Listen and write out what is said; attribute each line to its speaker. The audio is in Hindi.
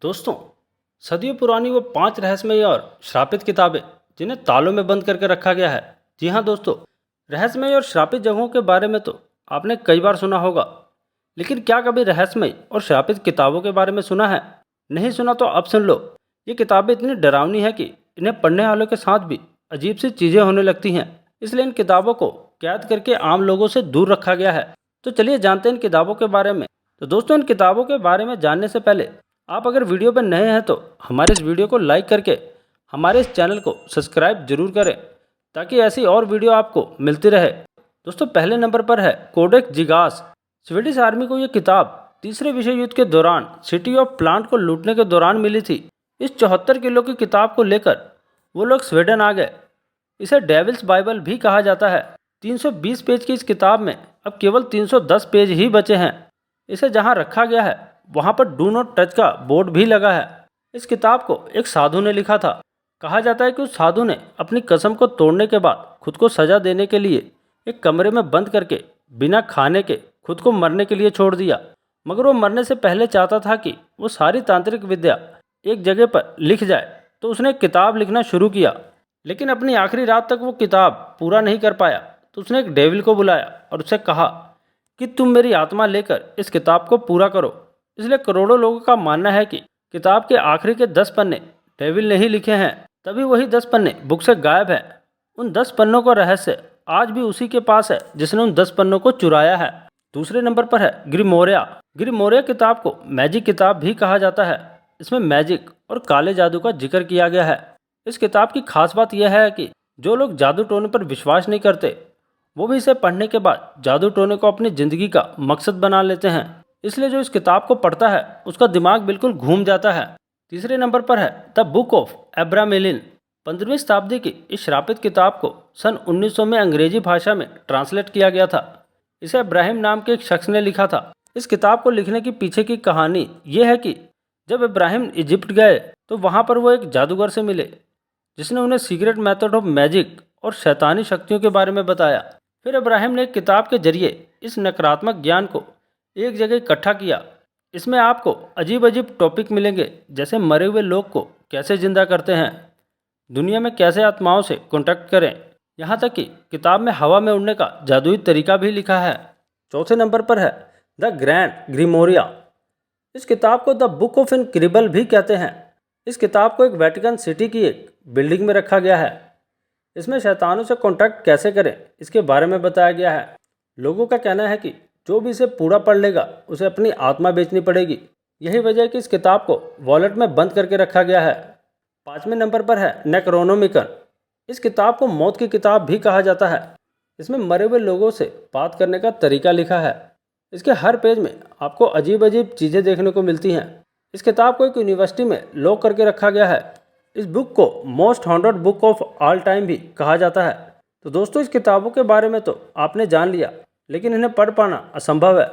Speaker 1: दोस्तों, सदियों पुरानी वो 5 रहस्यमयी और श्रापित किताबें जिन्हें तालों में बंद करके रखा गया है। जी हाँ दोस्तों, रहस्यमयी और श्रापित जगहों के बारे में तो आपने कई बार सुना होगा, लेकिन क्या कभी रहस्यमयी और श्रापित किताबों के बारे में सुना है? नहीं सुना तो अब सुन लो। ये किताबें इतनी डरावनी है कि इन्हें पढ़ने वालों के साथ भी अजीब सी चीज़ें होने लगती हैं। इसलिए इन किताबों को कैद करके आम लोगों से दूर रखा गया है। तो चलिए जानते हैं इन किताबों के बारे में। तो दोस्तों, इन किताबों के बारे में जानने से पहले आप अगर वीडियो पर नए हैं तो हमारे इस वीडियो को लाइक करके हमारे इस चैनल को सब्सक्राइब जरूर करें, ताकि ऐसी और वीडियो आपको मिलती रहे। दोस्तों, पहले नंबर पर है कोडेक्स जिगास। स्वीडिश आर्मी को यह किताब तीसरे विश्व युद्ध के दौरान सिटी ऑफ प्लांट को लूटने के दौरान मिली थी। इस 74 किलो की किताब को लेकर वो लोग स्वीडन आ गए। इसे डेविल्स बाइबल भी कहा जाता है। 320 पेज की इस किताब में अब केवल 310 पेज ही बचे हैं। इसे जहां रखा गया है वहां पर डू नॉट टच का बोर्ड भी लगा है। इस किताब को एक साधु ने लिखा था। कहा जाता है कि उस साधु ने अपनी कसम को तोड़ने के बाद खुद को सजा देने के लिए एक कमरे में बंद करके बिना खाने के खुद को मरने के लिए छोड़ दिया। मगर वो मरने से पहले चाहता था कि वो सारी तांत्रिक विद्या एक जगह पर लिख जाए, तो उसने एक किताब लिखना शुरू किया। लेकिन अपनी आखिरी रात तक वो किताब पूरा नहीं कर पाया, तो उसने एक डेविल को बुलाया और उससे कहा कि तुम मेरी आत्मा लेकर इस किताब को पूरा करो। इसलिए करोड़ों लोगों का मानना है कि किताब के आखिरी के 10 पन्ने डेविल ने ही लिखे हैं। तभी वही 10 पन्ने बुक से गायब है। उन 10 पन्नों का रहस्य आज भी उसी के पास है जिसने उन 10 पन्नों को चुराया है। दूसरे नंबर पर है ग्रिमोरिया। ग्रिमोरिया किताब को मैजिक किताब भी कहा जाता है। इसमें मैजिक और काले जादू का जिक्र किया गया है। इस किताब की खास बात यह है कि जो लोग जादू टोने पर विश्वास नहीं करते, वो भी इसे पढ़ने के बाद जादू टोने को अपनी जिंदगी का मकसद बना लेते हैं। इसलिए जो इस किताब को पढ़ता है उसका दिमाग बिल्कुल घूम जाता है। तीसरे नंबर पर है द बुक ऑफ एब्रामेलिन। 15वीं शताब्दी की इस श्रापित किताब को सन 1900 में अंग्रेजी भाषा में ट्रांसलेट किया गया था। इसे इब्राहिम नाम के एक शख्स ने लिखा था। इस किताब को लिखने की पीछे की कहानी ये है कि जब इब्राहिम इजिप्ट गए तो वहाँ पर वो एक जादूगर से मिले, जिसने उन्हें सीक्रेट मेथड ऑफ मैजिक और शैतानी शक्तियों के बारे में बताया। फिर इब्राहिम ने एक किताब के जरिए इस नकारात्मक ज्ञान को एक जगह इकट्ठा किया। इसमें आपको अजीब अजीब टॉपिक मिलेंगे, जैसे मरे हुए लोग को कैसे जिंदा करते हैं, दुनिया में कैसे आत्माओं से कॉन्टैक्ट करें, यहाँ तक कि किताब में हवा में उड़ने का जादुई तरीका भी लिखा है। चौथे नंबर पर है द ग्रैंड ग्रिमोरिया। इस किताब को द बुक ऑफ इनक्रिबल भी कहते हैं। इस किताब को एक वेटिकन सिटी की एक बिल्डिंग में रखा गया है। इसमें शैतानों से कॉन्टैक्ट कैसे करें इसके बारे में बताया गया है। लोगों का कहना है कि जो भी इसे पूरा पढ़ लेगा उसे अपनी आत्मा बेचनी पड़ेगी। यही वजह है कि इस किताब को वॉलेट में बंद करके रखा गया है। 5वें नंबर पर है नेक्रोनोमिकन। इस किताब को मौत की किताब भी कहा जाता है। इसमें मरे हुए लोगों से बात करने का तरीका लिखा है। इसके हर पेज में आपको अजीब अजीब चीज़ें देखने को मिलती हैं। इस किताब को एक यूनिवर्सिटी में लॉक करके रखा गया है। इस बुक को most haunted book of all time भी कहा जाता है। तो दोस्तों, इस किताबों के बारे में तो आपने जान लिया, लेकिन इन्हें पढ़ पाना असंभव है।